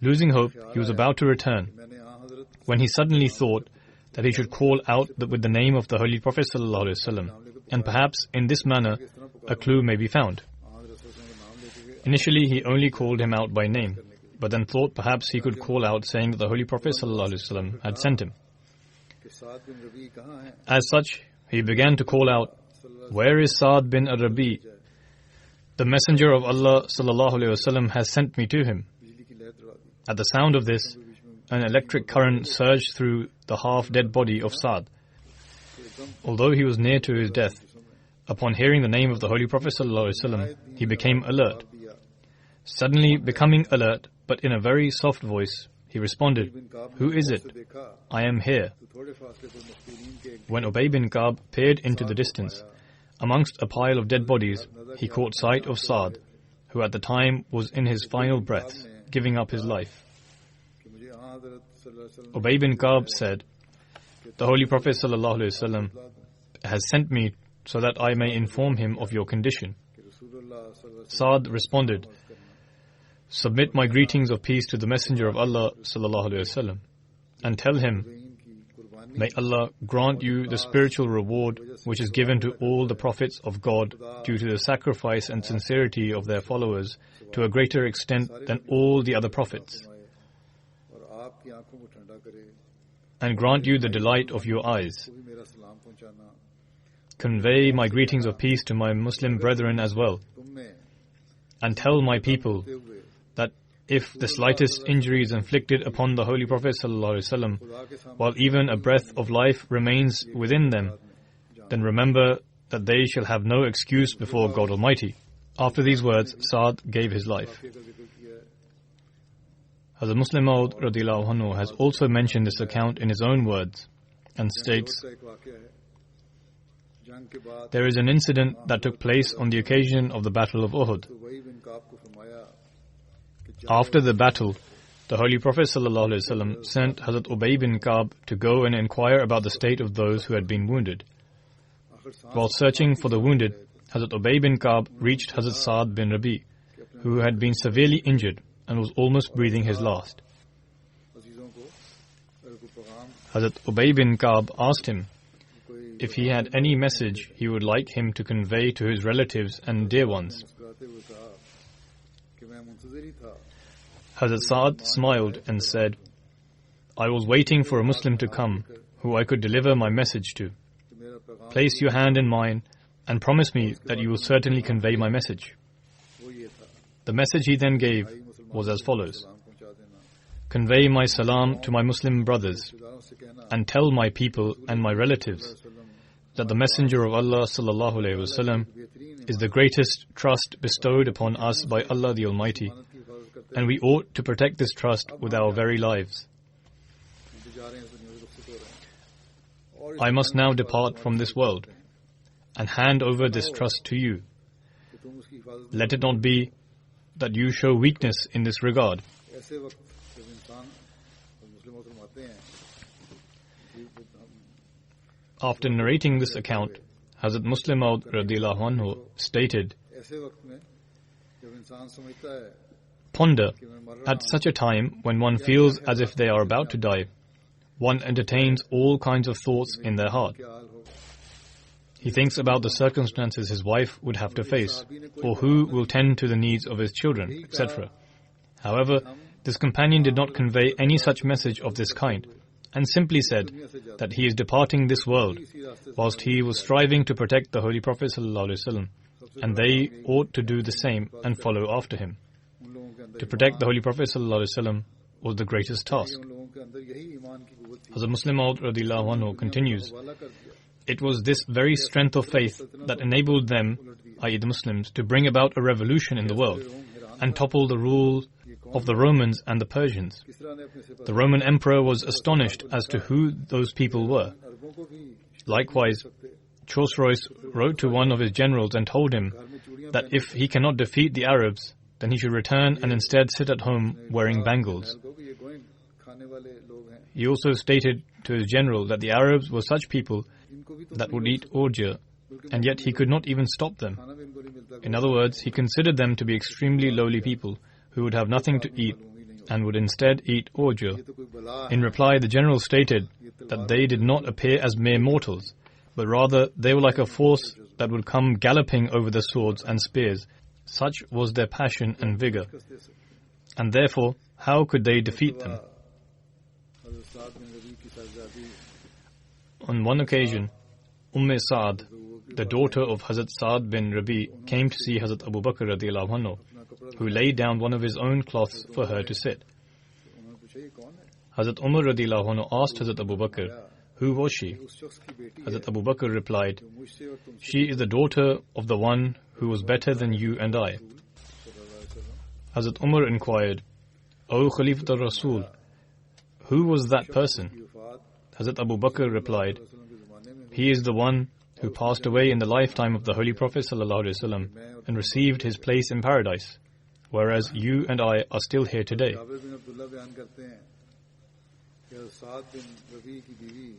Losing hope, he was about to return, when he suddenly thought that he should call out with the name of the Holy Prophet ﷺ, and perhaps in this manner a clue may be found. Initially, he only called him out by name, but then thought perhaps he could call out saying that the Holy Prophet ﷺ had sent him. As such, he began to call out, "Where is Sa'd bin Arabi? The Messenger of Allah ﷺ has sent me to him." At the sound of this, an electric current surged through the half-dead body of Sa'd. Although he was near to his death, upon hearing the name of the Holy Prophet ﷺ, he became alert. Suddenly becoming alert, but in a very soft voice, he responded, "Who is it? I am here." When Ubay bin Ka'b peered into the distance, amongst a pile of dead bodies, he caught sight of Sa'd, who at the time was in his final breaths, giving up his life. Ubay bin Ka'b said, "The Holy Prophet ﷺ has sent me so that I may inform him of your condition." Sa'd responded, "Submit my greetings of peace to the Messenger of Allah ﷺ, and tell him, may Allah grant you the spiritual reward which is given to all the prophets of God due to the sacrifice and sincerity of their followers to a greater extent than all the other prophets, and grant you the delight of your eyes. Convey my greetings of peace to my Muslim brethren as well, and tell my people that if the slightest injury is inflicted upon the Holy Prophet ﷺ, while even a breath of life remains within them, then remember that they shall have no excuse before God Almighty." After these words, Sa'd gave his life. Hazrat Muslim Maud radhiyallahu anhu has also mentioned this account in his own words and states, "There is an incident that took place on the occasion of the Battle of Uhud. After the battle, the Holy Prophet ﷺ sent Hazrat Ubay bin Ka'b to go and inquire about the state of those who had been wounded. While searching for the wounded, Hazrat Ubay bin Ka'b reached Hazrat Sa'd bin Rabi, who had been severely injured and was almost breathing his last. Hazrat Ubay bin Ka'b asked him if he had any message he would like him to convey to his relatives and dear ones. Hazrat Sa'd smiled and said, "I was waiting for a Muslim to come who I could deliver my message to. Place your hand in mine and promise me that you will certainly convey my message." The message he then gave was as follows: "Convey my salam to my Muslim brothers and tell my people and my relatives that the Messenger of Allah ﷺ is the greatest trust bestowed upon us by Allah the Almighty, and we ought to protect this trust with our very lives. I must now depart from this world and hand over this trust to you. Let it not be that you show weakness in this regard." After narrating this account, Hazrat Muslim Maud radhiyallahu anhu stated, जब इंसान समझता है Ponder, कि मैं मर रहा at हूं, such a time when one feels as if they are about to die, one entertains all kinds of thoughts in their heart. क्या हाल होगा. He thinks about the circumstances his wife would have to face, or who will tend to the needs of his children, etc. However, this companion did not convey any such message of this kind, and simply said that he is departing this world, whilst he was striving to protect the Holy Prophet ﷺ, and they ought to do the same and follow after him. उन लोगों के अंदर To protect the Holy Prophet ﷺ was the greatest task. उन लोगों के अंदर यही ईमान की कुव्वत थी. Hazrat Muslim Maud radhiyallahu anhu continues, हवाला कर दिया. it was this very strength of faith that enabled them, i.e. the Muslims, to bring about a revolution in the world and topple the rule of the Romans and the Persians. किस तरह ने अपने सिपा The Roman emperor was astonished as to who those people were. अरबों को भी Likewise, Chosroes wrote to one of his generals and told him घर में चूड़ियां that if he cannot defeat the Arabs, then he should return and instead sit at home wearing bangles. को कि ये going खाने वाले लोग हैं. He also stated to his general that the Arabs were such people इनको भी तो that would eat orgia, and yet he could not even stop them. खाना भी इनको नहीं मिलता. In other words, he considered them to be extremely lowly people who would have nothing to eat and would instead eat orgia. ये तो कोई बला है. In reply, the general stated that they did not appear as mere mortals, but rather they were like a force that would come galloping over the swords and spears. Such was their passion and vigor, and therefore, how could they defeat them? हज़रत साद बिन रबी की साहबजादी On one occasion, Saad, the daughter of Hazrat Saad bin Rabi, came to see Hazrat Abu Bakr radhiyallahu anhu, अपना कपड़ा who laid down one of his own cloths for her to sit. उन्होंने पूछा ये कौन है. Hazrat Umar radhiyallahu anhu asked Hazrat Abu Bakr, who was she? उस शख्स की बेटी है Hazrat Abu Bakr replied, जो मुझसे और तुमसे she is the daughter of the one who was better than you and I. Hazrat Umar inquired, O Khalifat al-Rasul, who was that person? की वफात Hazrat Abu Bakr replied, रसूलों के ज़माने में he is the one who passed away in the lifetime of the Holy Prophet ﷺ and received his place in paradise, whereas you and I are still here today. Jabir बिन अब्दुल्ला बयान करते हैं कि हज़रत साद बिन रबी की बीवी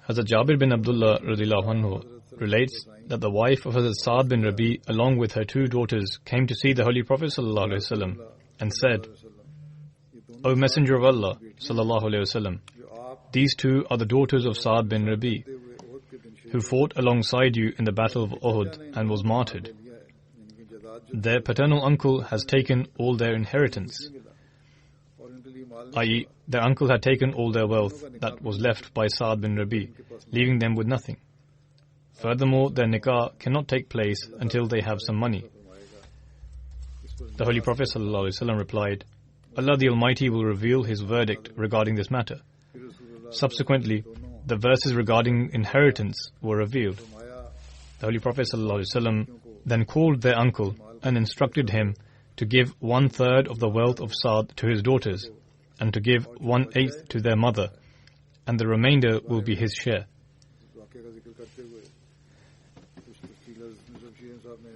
Hazrat Jabir bin Abdullah radhiyallahu anhu relates that the wife of Hazrat Saad bin Rabi, along with her two daughters, came to see the Holy Prophet ﷺ and said, O Messenger of Allah sallallahu alaihi wasallam, जो आप these two are the daughters of Saad bin Rabi, हुए ओहद के दिन who fought alongside you in the battle of Uhud and was martyred. लिया है. इनकी जायदाद जो Their paternal uncle has taken all their inheritance, मिला और इनके लिए माल नहीं. i.e., their uncle had taken all their wealth that was left by Saad bin Rabi, leaving them with nothing. Furthermore, their nikah cannot take place until they have some money. The Holy Prophet ﷺ replied, Allah the Almighty will reveal His verdict regarding this matter. फिर रसूलुल्लाह Subsequently, the verses regarding inheritance were revealed. फरमाया The Holy Prophet ﷺ then called their uncle and instructed him to give 1/3 of the wealth of Saad to his daughters, and to give 1/8 to their mother, and the remainder will be his share. वाक़े का जिक्र करते हुए कुछ तफसीलात नज़र शीर साहब ने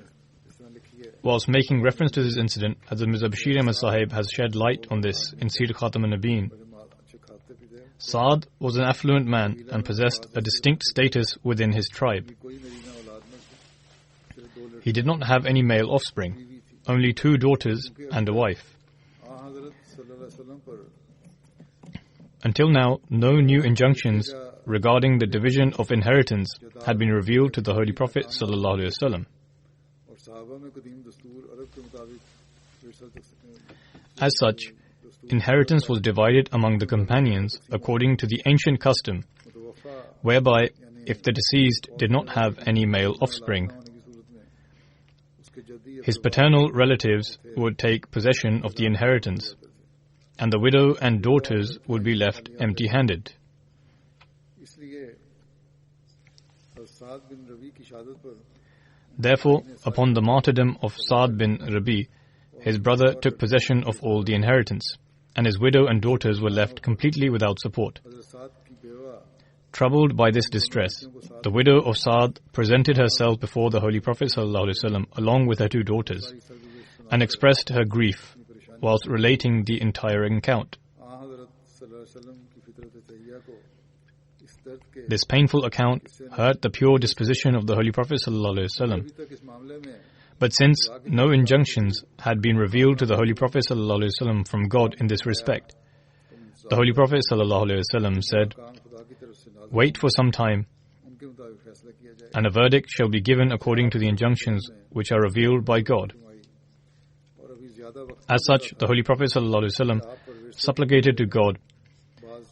इस तरह लिखी है. Whilst making reference to this incident, Hazrat Mirza Bashir Ahmad Sahib has shed light on this in Sir Khatam an-Nabiyyin. बड़े माल अच्छे खाते पीते हैं. Saad was an affluent man and possessed a distinct status within his tribe. कोई मेरी ना औलाद में से सिर्फ दो लड़के He did not have any male offspring, बीवी थी. only 2 daughters and a wife. हज़रत सल्लल्लाहु अलैहि वसल्लम पर Until now, no new injunctions regarding the division of inheritance had been revealed to the Holy Prophet ﷺ. और सहाबा में कदीम दस्तूर अरब के मुताबिक Virsa As such, inheritance was divided among the companions according to the ancient custom, मुतवफ़ा whereby if the deceased did not have any male offspring, होने की सूरत में उसके जद्दी his paternal relatives would take possession of the inheritance, and the widow and daughters would be left empty-handed. इसलिए साद बिन रबी की शहादत पर Therefore, upon the martyrdom of Saad bin Rabi, his brother took possession of all the inheritance, and his widow and daughters were left completely without support. हज़रत साद की बेवा Troubled by this distress, the widow of Saad presented herself before the Holy Prophet ﷺ along with her 2 daughters, and expressed her grief whilst relating the entire account. हज़रत सल्लल्लाहु अलैहि वसल्लम की फितरत तैय्या को इस दर्द के This painful account hurt the pure disposition of the Holy Prophet ﷺ, अभी तक इस मामले में But since no injunctions had been revealed to the Holy Prophet ﷺ from God in this respect, the Holy Prophet ﷺ said, "Wait for some time, and a verdict shall be given according to the injunctions which are revealed by God." As such, the Holy Prophet ﷺ supplicated to God,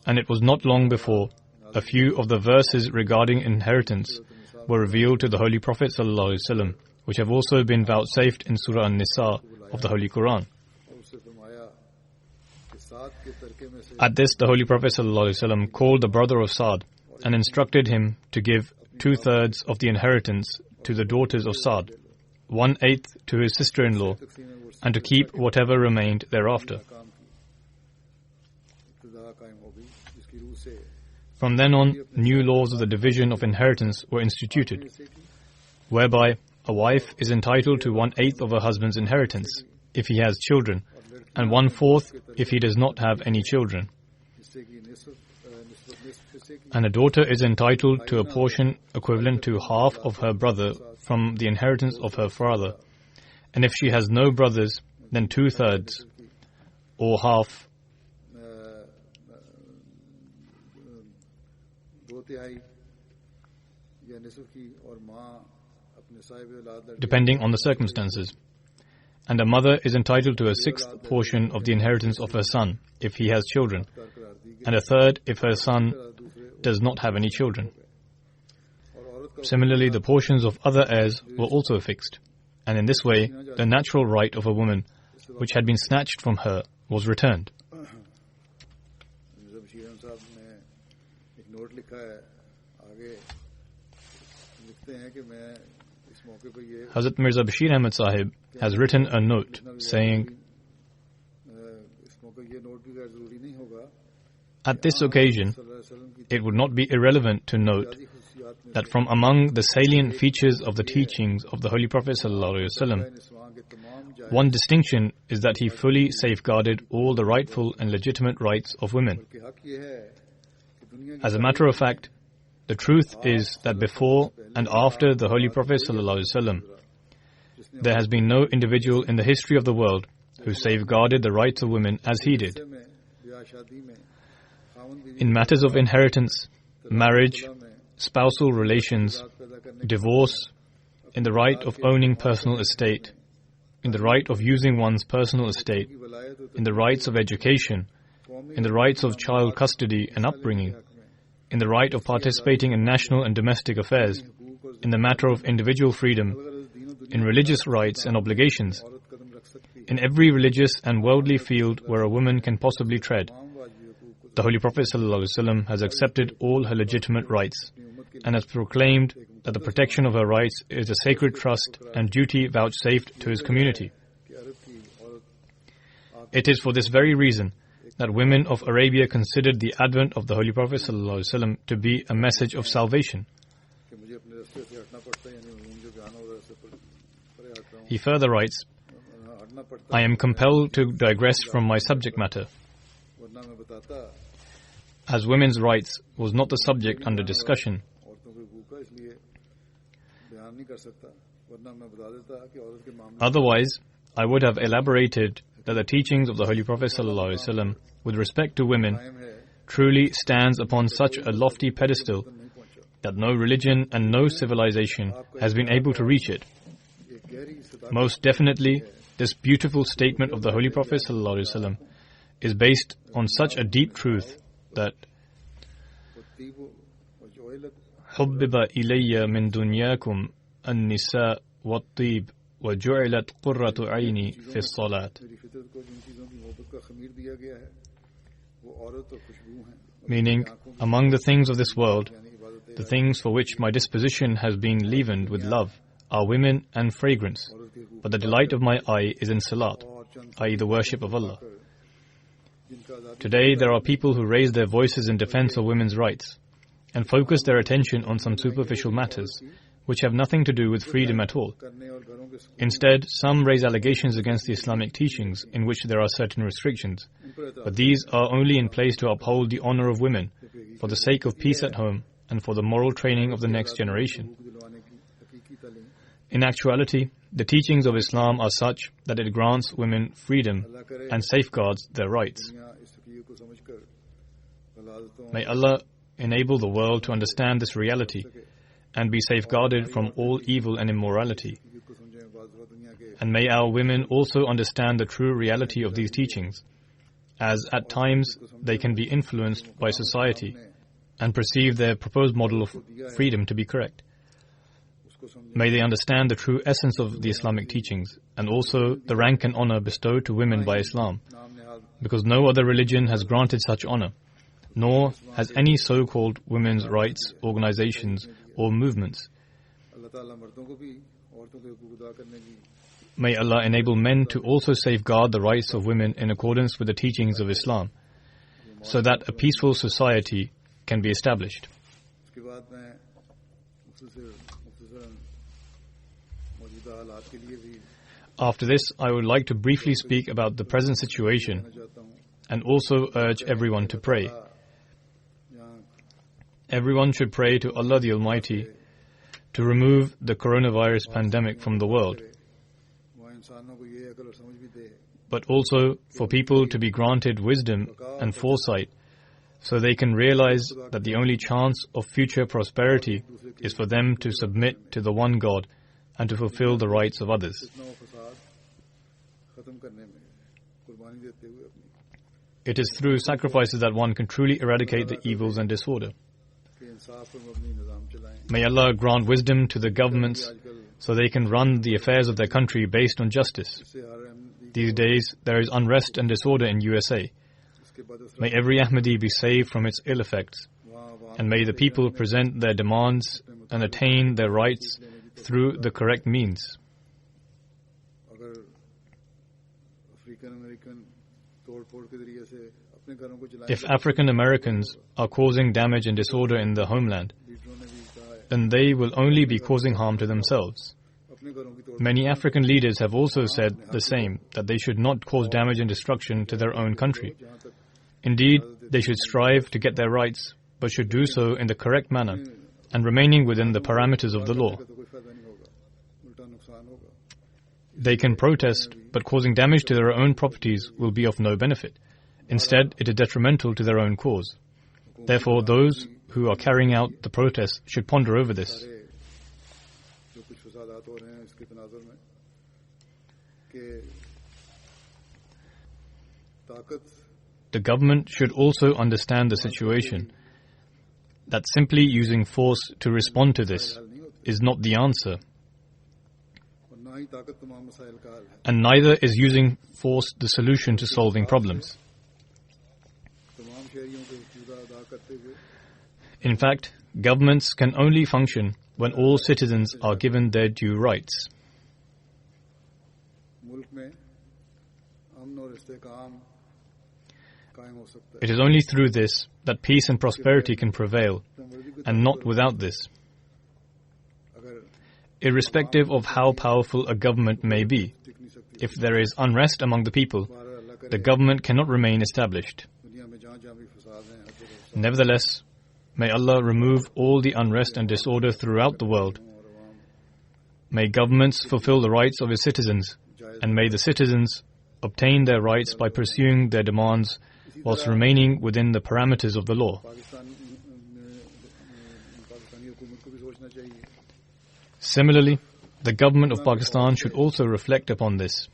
and it was not long before a few of the verses regarding inheritance were revealed to the Holy Prophet ﷺ, which have also been vouchsafed in Surah An-Nisa of the Holy Quran. At this, the Holy Prophet ﷺ called the brother of Sa'd and instructed him to give 2/3 of the inheritance to the daughters of Sa'd, 1/8 to his sister-in-law, and to keep whatever remained thereafter. From then on, new laws of the division of inheritance were instituted, whereby a wife is entitled to 1/8 of her husband's inheritance if he has children, and 1/4 if he does not have any children. And a daughter is entitled to a portion equivalent to half of her brother from the inheritance of her father, and if she has no brothers, then 2/3 or half. Depending on the circumstances. And a mother is entitled to a 6th portion of the inheritance of her son if he has children, and a 1/3 if her son does not have any children. Similarly, the portions of other heirs were also fixed, and in this way, the natural right of a woman, which had been snatched from her, was returned. Hazrat Mirza Bashir Ahmed Sahib has written a note saying, "At this occasion, it would not be irrelevant to note that from among the salient features of the teachings of the Holy Prophet ﷺ, one distinction is that he fully safeguarded all the rightful and legitimate rights of women. As a matter of fact, the truth is that before and after the Holy Prophet ﷺ, there has been no individual in the history of the world who safeguarded the rights of women as he did. In matters of inheritance, marriage, spousal relations, divorce, in the right of owning personal estate, in the right of using one's personal estate, in the rights of education, in the rights of child custody and upbringing, in the right of participating in national and domestic affairs, in the matter of individual freedom, in religious rights and obligations, in every religious and worldly field where a woman can possibly tread, the Holy Prophet ﷺ has accepted all her legitimate rights and has proclaimed that the protection of her rights is a sacred trust and duty vouchsafed to his community. It is for this very reason that women of Arabia considered the advent of the Holy Prophet ﷺ to be a message of salvation." He further writes, "I am compelled to digress from my subject matter, as women's rights was not the subject under discussion. Otherwise, I would have elaborated that the teachings of the Holy Prophet ﷺ with respect to women truly stands upon such a lofty pedestal that no religion and no civilization has been able to reach it. Most definitely, this beautiful statement of the Holy Prophet ﷺ is based on such a deep truth that حُبِّبَ إِلَيَّ مِن دُنْيَاكُمْ النِّسَاءُ وَالطِّيبُ وَجُعِلَتْ قُرَّةُ عَيْنِي فِي الصَّلَاةِ." Meaning, among the things of this world, the things for which my disposition has been leavened with love are women and fragrance, but the delight of my eye is in salat, i.e. the worship of Allah. Today there are people who raise their voices in defense of women's rights and focus their attention on some superficial matters which have nothing to do with freedom at all. Instead, some raise allegations against the Islamic teachings in which there are certain restrictions, but these are only in place to uphold the honor of women, for the sake of peace at home and for the moral training of the next generation. In actuality, the teachings of Islam are such that it grants women freedom and safeguards their rights. May Allah enable the world to understand this reality and be safeguarded from all evil and immorality. And may our women also understand the true reality of these teachings, as at times they can be influenced by society and perceive their proposed model of freedom to be correct. May they understand the true essence of the Islamic teachings and also the rank and honor bestowed to women by Islam, because no other religion has granted such honor, nor has any so-called women's rights organizations or movements. May Allah enable men to also safeguard the rights of women in accordance with the teachings of Islam, so that a peaceful society can be established. After this, I would like to briefly speak about the present situation and also urge everyone to pray. Everyone should pray to Allah the Almighty to remove the coronavirus pandemic from the world, but also for people to be granted wisdom and foresight so they can realize that the only chance of future prosperity is for them to submit to the one God and to fulfill the rights of others. It is through sacrifices that one can truly eradicate the evils and disorder. May Allah grant wisdom to the governments so they can run the affairs of their country based on justice. These days, there is unrest and disorder in USA. May every Ahmadi be saved from its ill effects, and may the people present their demands and attain their rights through the correct means. If African Americans are causing damage and disorder in their homeland, then they will only be causing harm to themselves. Many African leaders have also said the same, that they should not cause damage and destruction to their own country. Indeed, they should strive to get their rights, but should do so in the correct manner and remaining within the parameters of the law. They can protest, but causing damage to their own properties will be of no benefit. Instead, it is detrimental to their own cause. Therefore, those who are carrying out the protest should ponder over this. The government should also understand the situation, that simply using force to respond to this is not the answer, and neither is using force the solution to solving problems. In fact, governments can only function when all citizens are given their due rights. It is only through this that peace and prosperity can prevail, and not without this. Irrespective of how powerful a government may be, if there is unrest among the people, the government cannot remain established. Nevertheless, may Allah remove all the unrest and disorder throughout the world. May governments fulfill the rights of its citizens, and may the citizens obtain their rights by pursuing their demands whilst remaining within the parameters of the law. Similarly, the government of Pakistan should also reflect upon this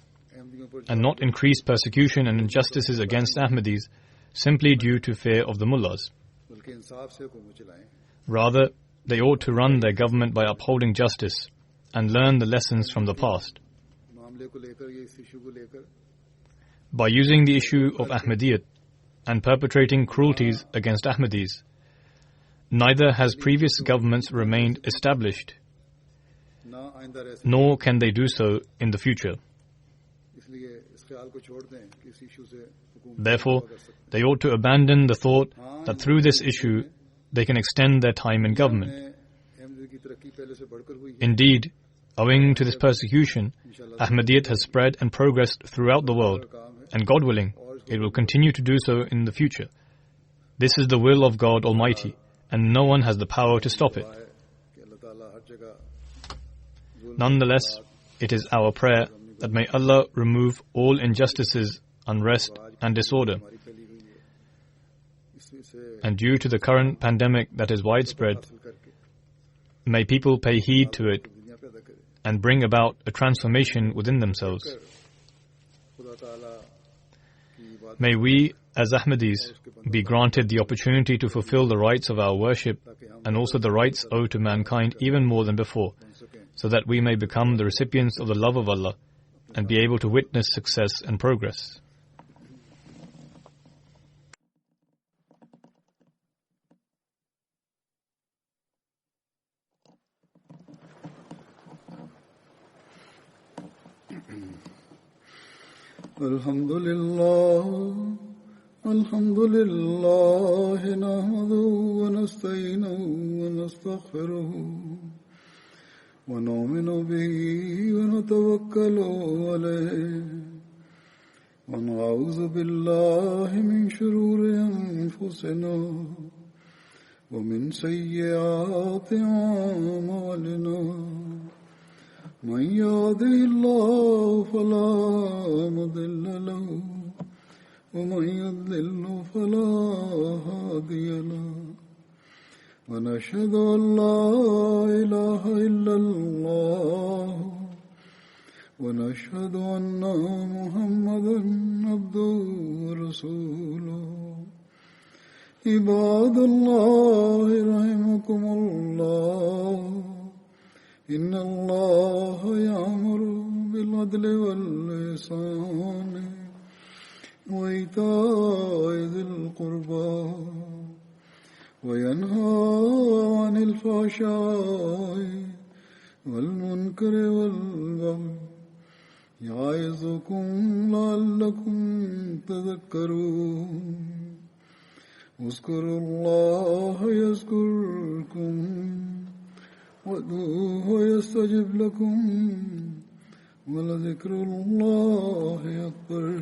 and not increase persecution and injustices against Ahmadis simply due to fear of the mullahs. Rather, they ought to run their government by upholding justice and learn the lessons from the past. By using the issue of Ahmadiyyat and perpetrating cruelties against Ahmadis, neither has previous governments remained established, nor can they do so in the future. Therefore, they ought to abandon the thought that through this issue they can extend their time in government. Indeed, owing to this persecution, Ahmadiyyat has spread and progressed throughout the world, and God willing, it will continue to do so in the future. This is the will of God Almighty, and no one has the power to stop it. Nonetheless, it is our prayer that may Allah remove all injustices, unrest and disorder. And due to the current pandemic that is widespread, may people pay heed to it and bring about a transformation within themselves. May we, as Ahmadis, be granted the opportunity to fulfill the rights of our worship and also the rights owed to mankind even more than before, so that we may become the recipients of the love of Allah and be able to witness success and progress. Alhamdulillah, nahmaduhu wa nasta'inuhu wa nastaghfiruhu wa nu'minu bihi wa natawakkalu alayhi wa na'udhu billahi min shururi anfusina wa min sayyiati a'malina. من يهده الله فلا مضل له ومن يضلل فلا هادي له ونشهد أن لا إله إلا الله ونشهد أن محمدا عبده ورسوله عباد الله رحمكم الله إن الله يأمر بالعدل والإحسان وإيتاء ذي القربى وينهى عن الفحشاء والمنكر والبغي يعظكم لعلكم تذكرون اذكروا الله يذكركم وادعوه يستجب لكم ولذكر الله أكبر.